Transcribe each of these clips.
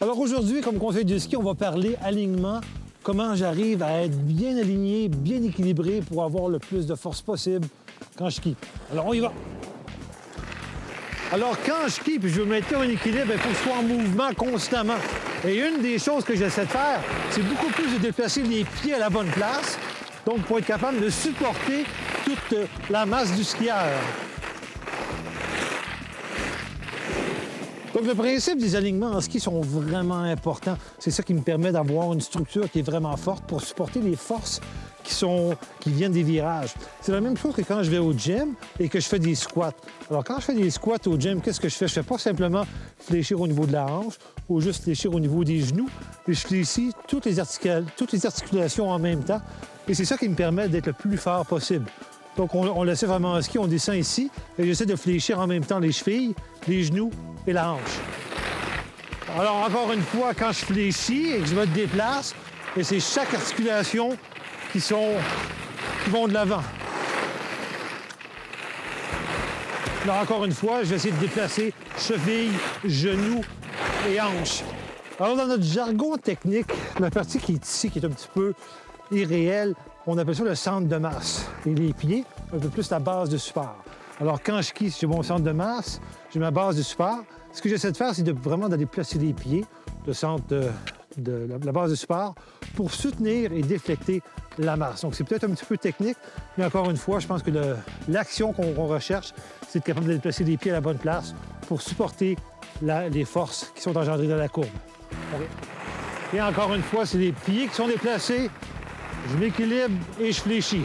Alors aujourd'hui, comme conseil de ski, on va parler alignement, comment j'arrive à être bien aligné, bien équilibré pour avoir le plus de force possible quand je skie. Alors on y va! Alors quand je skie puis je veux maintenir un équilibre, il faut que je sois en mouvement constamment. Et une des choses que j'essaie de faire, c'est beaucoup plus de déplacer les pieds à la bonne place, donc pour être capable de supporter toute la masse du skieur. Donc, le principe des alignements en ski sont vraiment importants. C'est ça qui me permet d'avoir une structure qui est vraiment forte pour supporter les forces qui viennent des virages. C'est la même chose que quand je vais au gym et que je fais des squats. Alors, quand je fais des squats au gym, qu'est-ce que je fais? Je ne fais pas simplement fléchir au niveau de la hanche ou juste fléchir au niveau des genoux. Et je fléchis toutes les articulations en même temps. Et c'est ça qui me permet d'être le plus fort possible. Donc, on laisse vraiment en ski, on descend ici et j'essaie de fléchir en même temps les chevilles, les genoux et la hanche. Alors, encore une fois, quand je fléchis et que je me déplace, et c'est chaque articulation qui vont de l'avant. Alors, encore une fois, je vais essayer de déplacer cheville, genoux et hanches. Alors, dans notre jargon technique, la partie qui est ici, qui est un petit peu irréelle, on appelle ça le centre de masse. Et les pieds, un peu plus la base de support. Alors, quand je skie, j'ai mon centre de masse, j'ai ma base de support. Ce que j'essaie de faire, c'est vraiment d'aller placer les pieds, le centre de la base de support, pour soutenir et déflecter la masse. Donc, c'est peut-être un petit peu technique, mais encore une fois, je pense que l'action qu'on recherche, c'est être capable de placer les pieds à la bonne place pour supporter les forces qui sont engendrées dans la courbe. Et encore une fois, c'est les pieds qui sont déplacés, je m'équilibre et je fléchis.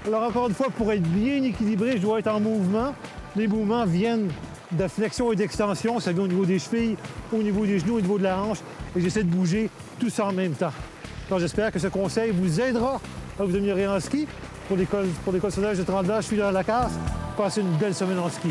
Alors, encore une fois, pour être bien équilibré, je dois être en mouvement. Les mouvements viennent de flexion et d'extension. Ça vient au niveau des chevilles, au niveau des genoux, au niveau de la hanche. Et j'essaie de bouger tout ça en même temps. Alors, j'espère que ce conseil vous aidera à vous améliorer en ski. Pour l'école sauvetage de Tremblant, je suis dans la case. Passez une belle semaine en ski.